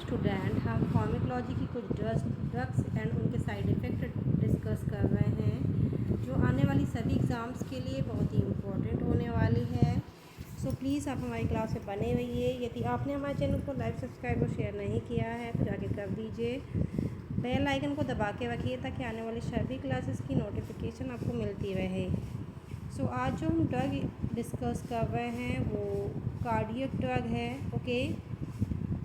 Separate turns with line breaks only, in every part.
Student, हम pharmacology की कुछ ड्रग्स एंड उनके साइड इफ़ेक्ट डिस्कस कर रहे हैं जो आने वाली सभी एग्ज़ाम्स के लिए बहुत ही इम्पोर्टेंट होने वाली है। सो प्लीज़ आप हमारी क्लास से बने रहिए। यदि आपने हमारे चैनल को लाइक, सब्सक्राइब और शेयर नहीं किया है तो जाके कर दीजिए। बेल आइकन को दबा के रखिए ताकि आने वाली सभी क्लासेस की नोटिफिकेशन आपको मिलती रहे। सो आज जो हम ड्रग डिस्कस कर रहे हैं वो कार्डियक ड्रग है। ओके,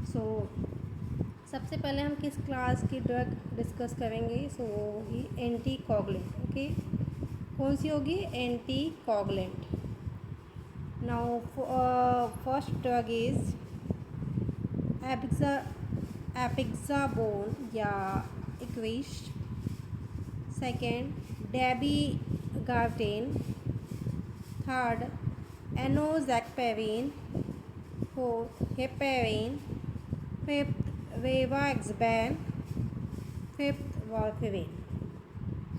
सो सबसे पहले हम किस क्लास की ड्रग डिस्कस करेंगे? सो वो होगी एंटी कोगुलेंट। ओके, कौन सी होगी? Anticoagulant. Now first drug is apixaban या Eliquis. Second dabigatran. Third enoxaparin. Fourth heparin. Fifth rivaroxaban. Fifth warfarin.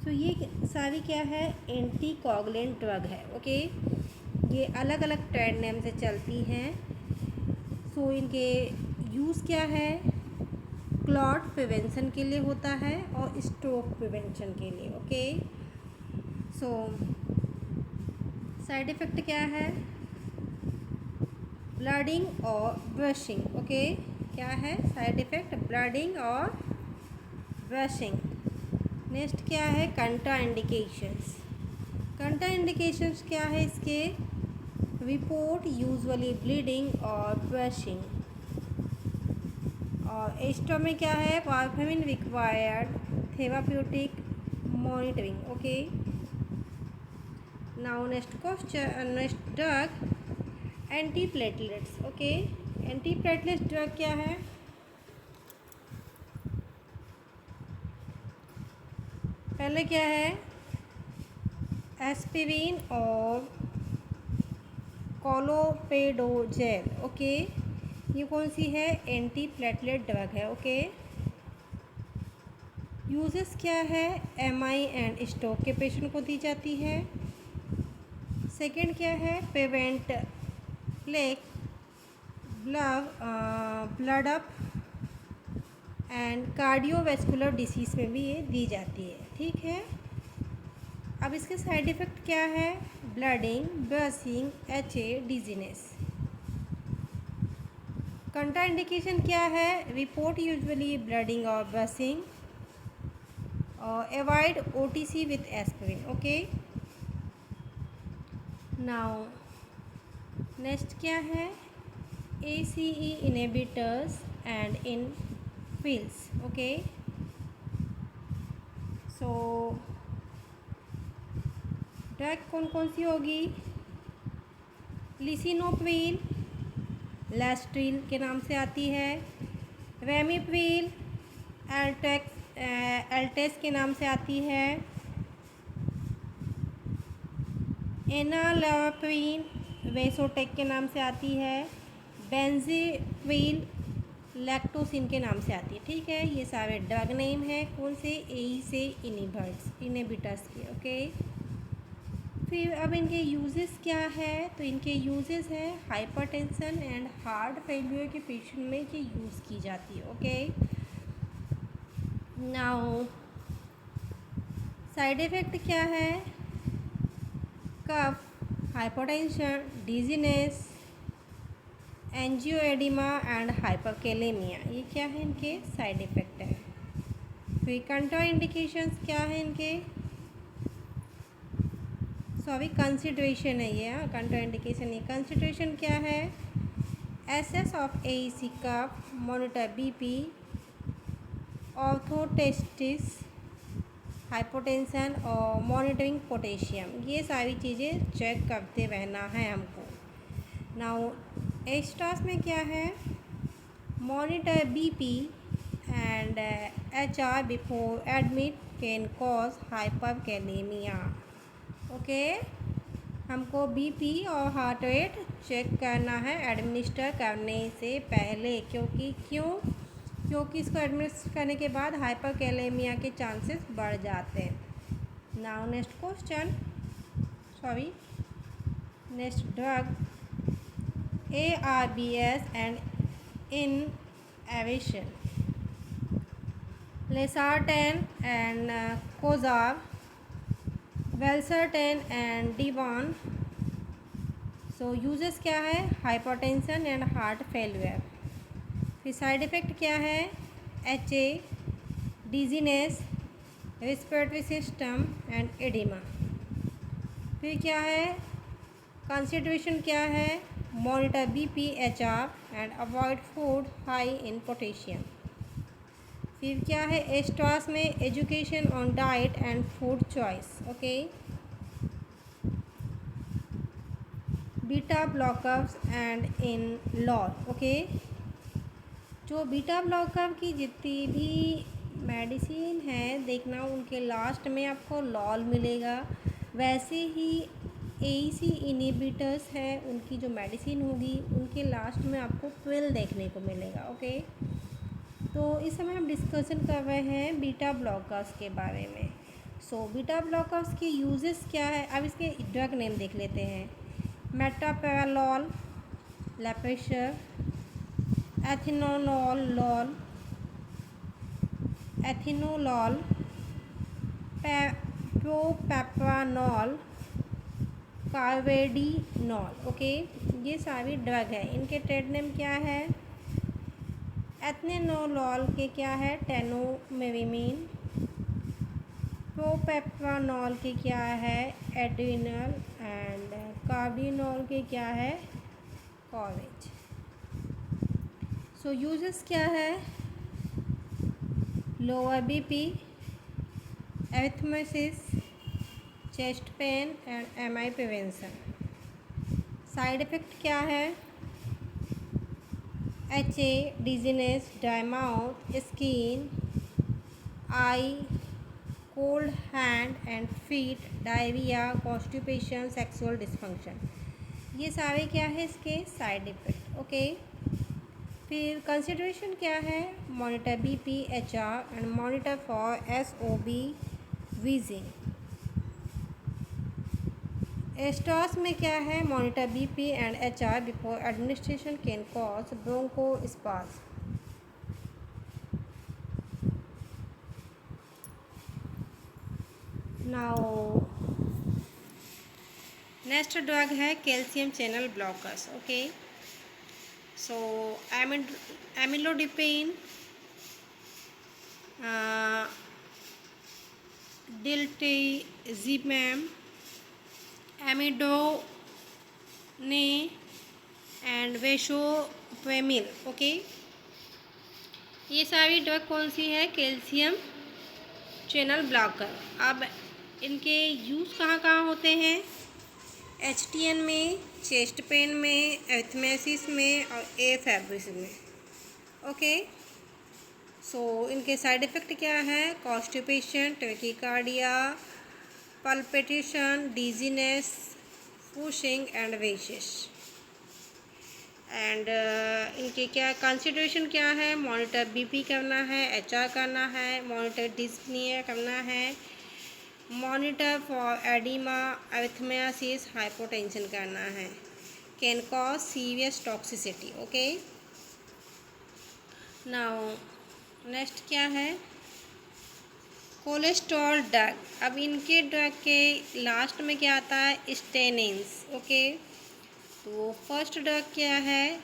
So ये सारी क्या है? एंटी कोगुलेंट ड्रग है। ओके, ये अलग अलग ट्रेड नेम से चलती हैं। सो इनके यूज़ क्या है? क्लॉट प्रिवेंशन के लिए होता है और स्ट्रोक प्रिवेंशन के लिए। ओके, सो साइड इफ़ेक्ट क्या है? ब्लडिंग और ब्रशिंग। ओके, क्या है साइड इफ़ेक्ट? ब्लडिंग और ब्रशिंग। नेक्स्ट क्या है? कंट्रा इंडिकेशंस। कंट्रा इंडिकेशंस क्या है इसके? रिपोर्ट यूजुअली ब्लीडिंग और ब्रशिंग। और एस्टो में क्या है? Warfarin required therapeutic monitoring. Okay, now next question, next drug anti platelets. Okay, anti platelets drug क्या है? पहले क्या है? एस्पिरिन और कोलोपेडोजेल। ओके, ये कौन सी है? एंटी प्लेटलेट ड्रग है। ओके, यूजेस क्या है? एमआई एंड स्ट्रोक के पेशेंट को दी जाती है। सेकेंड क्या है? Prevent plague, blood up and cardiovascular disease में भी ये दी जाती है। ठीक है, अब इसके साइड इफ़ेक्ट क्या है? Bleeding, bruising, dizziness. Contraindication क्या है? रिपोर्ट यूजुअली ब्लडिंग और ब्रशिंग और avoid OTC with aspirin. Okay, now next क्या है? ACE inhibitors and in pills। Okay, so drug कौन कौन सी होगी? लिसिनोप्रिल, लेस्ट्रिल के नाम से आती है। रेमिप्रिल, एल्टेस के नाम से आती है। एनालप्रिन, वेसोटेक के नाम से आती है। बेंजीप्रिल, लैक्टोसिन के नाम से आती है। ठीक है, ये सारे ड्रग नेम है कौन से? AE से इनहिबिटर्स के। ओके, फिर अब इनके यूजेस क्या है? तो इनके यूजेस है हाइपरटेंशन एंड हार्ट फेलियर के पेशेंट में ये यूज़ की जाती है। ओके, नाउ साइड इफ़ेक्ट क्या है? Cough, hypertension, dizziness, angioedema and hyperkalaemia. ये क्या है? इनके साइड इफ़ेक्ट है। फिर कंट्रा इंडिकेशंस क्या है इनके? सॉरी, कंसिडरेशन है ये। कंट्रा इंडिकेशन ये कंसिडरेशन क्या है? Assess of AEC cough, monitor BP, orthostatic, hypotension और मॉनिटरिंग पोटेशियम। ये सारी चीज़ें चेक करते रहना है हमको। नाउ एस्ट्रास में क्या है? Monitor BP and HR before admit can cause hyperkalaemia. Okay, हमको BP और हार्ट रेट चेक करना है एडमिनिस्टर करने से पहले। क्योंकि इसको एडमिनिस्टर करने के बाद हाइपरकैलेमिया के चांसेस बढ़ जाते हैं। Now next question, sorry next drug ARBS and in aviation. Losartan and Kozar, Valsartan and Divan. So uses क्या है, हाइपरटेंशन एंड हार्ट फेलियर. फिर साइड इफ़ेक्ट क्या है, HA, dizziness, respiratory system and oedema. फिर क्या है, कंसिडरेशन क्या है, monitor BP, HR and avoid food high in potassium. फिर क्या है, एस्ट्रास में education on diet and food choice. Okay. Beta blockers and in lol. Okay. जो बीटा ब्लॉकर की जितनी भी मेडिसिन है देखना, उनके लास्ट में आपको लॉल मिलेगा. वैसे ही AEC इनहिबिटर्स है, उनकी जो मेडिसिन होगी उनके लास्ट में आपको 12 देखने को मिलेगा. ओके. तो इस समय हम डिस्कशन कर रहे हैं बीटा ब्लॉकर्स के बारे में. सो बीटा ब्लॉकर्स के यूजेस क्या है, अब इसके ड्रग नेम देख लेते हैं. मेटापेरालॉल, लेपेशर, एथिनोलॉल, प्रोपेप्रानॉल, कार्वेडिनॉल. ओके. ये सारी ड्रग है. इनके ट्रेड नेम क्या है, एथिनोलॉल के क्या है, टेनोमेरिमिन. प्रोपेप्रानॉल के क्या है, एड्रिनल. एंड कार्डिनॉल के क्या है, कॉरेज. सो यूजेस क्या है, lower BP, arrhythmias, chest pain and MI prevention. Side effect क्या है, HA, dizziness, dry mouth, skin, eye, cold hand and feet, diarrhoea, constipation, sexual dysfunction. ये सारे क्या है इसके साइड इफ़ेक्ट. ओके. फिर कंसिडरेशन क्या है, monitor BP, HR and monitor for SOB wheezing. Extras में क्या है, monitor BP and HR before administration can cause bronchospasm. Now next drug है calcium channel blockers. Okay. So amlodipine, diltiazem, amiodarone and verapamil. Okay. ये सारी drug कौन सी है, calcium channel blocker. अब इनके यूज़ कहाँ कहाँ होते हैं, HTN में, चेस्ट पेन में, एरिथमेसिस में और एफेब्रिस में. ओके. सो इनके साइड इफ़ेक्ट क्या है, constipation, tachycardia, palpitation, dizziness, flushing and वेशिश. एंड इनके क्या कंसिडरेशन क्या है, मॉनिटर BP करना है, HR करना है, मॉनिटर डिस्पनिया करना है, मॉनिटर फॉर एडिमा, अरिथमेसिस, हाइपोटेंशन करना है. Can cause serious toxicity. Okay. Now next क्या है, कोलेस्ट्रॉल ड्रग. अब इनके ड्रग के लास्ट में क्या आता है, स्टेनिन्स. ओके. तो फर्स्ट ड्रग क्या है,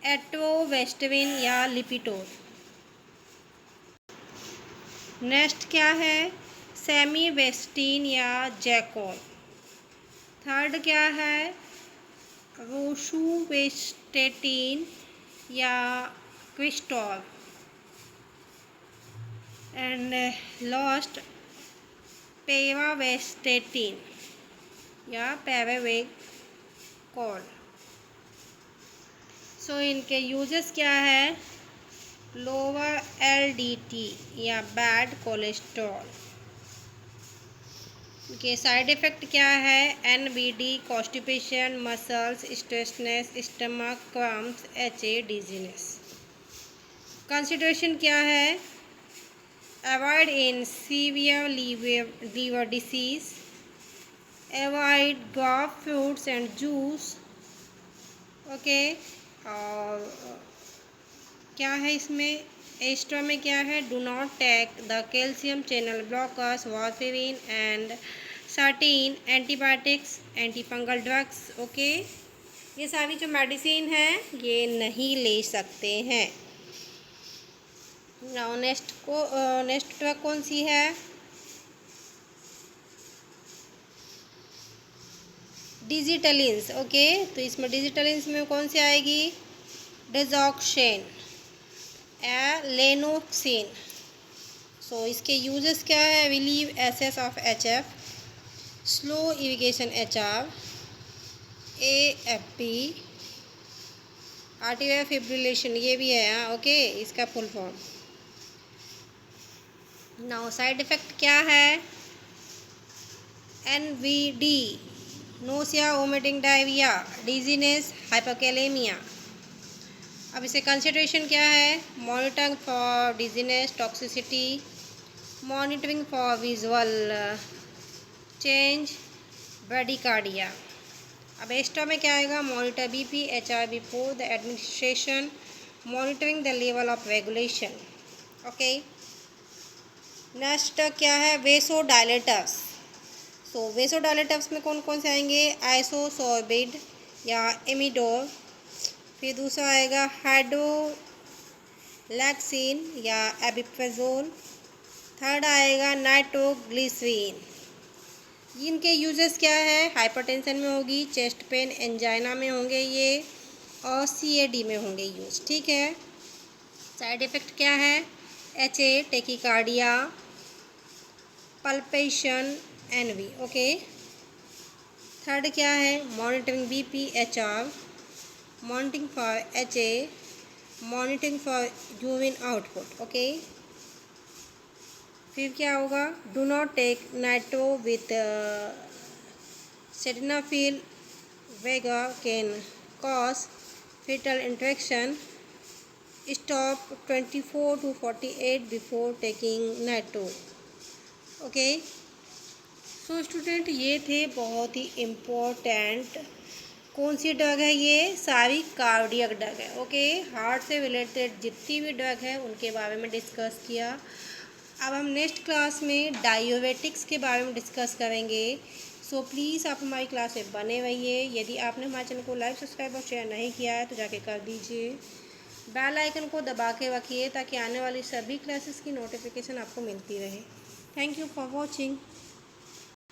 एट्रोवेस्टविन या लिपिटोर. नेक्स्ट क्या है, सेमीवेस्टिन या जैकोल. थर्ड क्या है, रोशुवेस्टेटिन या क्रिस्टॉल. एंड लास्ट पेरावेस्टेटिन या पेरावेकोल. सो इनके यूजेस क्या है, लोअर LDT या बैड कोलेस्ट्रॉल. के साइड इफ़ेक्ट क्या है, NBD, कॉन्स्टिपेशन, मसल्स, स्ट्रेसनेस, stomach cramps, HA, dizziness. Consideration क्या है, avoid in severe liver disease, avoid grapefruits and juice. Okay. और क्या है इसमें, एक्स्ट्रा में क्या है, do not take the calcium channel blockers, warfarin and certain antibiotics, antifungal drugs. Okay, ये सारी जो मेडिसिन है ये नहीं ले सकते हैं। नाउ नेक्स्ट ड्रग कौन सी है, डिजिटलिन्स। ओके, तो इसमें डिजिटलिन्स में कौन सी आएगी, डेजॉक्सेन, लेनोक्सिन। सो इसके यूजेस क्या है, relieve assess of HF, slow irrigation HR, AFP, arterial fibrillation, ये भी है। ओके, इसका full form. Now side effect क्या है, NVD, nausea, vomiting, diarrhoea, dizziness, hyperkalaemia. अब इसे कंसिडरेशन क्या है, monitoring for dizziness, toxicity, monitoring for visual change, bradycardia. अब एक्स्ट्रा में क्या आएगा, monitor BP HR before the administration, monitoring the level of regulation. Okay, next क्या है, वेसोडायलेटर्स। सो वेसोडायलेटर्स में कौन कौन से आएंगे, आइसोसोर्बिड या एमिडोर, फिर दूसरा आएगा हाइड्रोलैक्सिन या एबिप्राजोल, थर्ड आएगा नाइट्रोग्लिसरीन। इनके यूजेस क्या है, हाइपरटेंशन में होगी, चेस्ट पेन, एंजाइना में होंगे ये, और CAD में होंगे यूज। ठीक है, साइड इफ़ेक्ट क्या है, HA, tachycardia, palpation, NV। Okay, third क्या है, monitoring BP HR, monitoring for HA, monitoring for urine output. Okay, फिर क्या होगा, do not take nitro with sildenafil Viagra can cause fetal interaction, stop 24 to 48 before taking nitro. Okay, so student ये थे बहुत ही important कौन सी drug है, ये सारी कार्डियक ड्रग है। ओके, हार्ट से रिलेटेड जितनी भी ड्रग है उनके बारे में डिस्कस किया। अब हम नेक्स्ट क्लास में डायबिटिक्स के बारे में डिस्कस करेंगे। सो प्लीज़ आप हमारी क्लास में बने रहिए। यदि आपने हमारे चैनल को लाइक, सब्सक्राइब और शेयर नहीं किया है तो जाके कर दीजिए। बेल आइकन को दबा के रखिए ताकि आने वाली सभी क्लासेस की नोटिफिकेशन आपको मिलती रहे। Thank you for watching.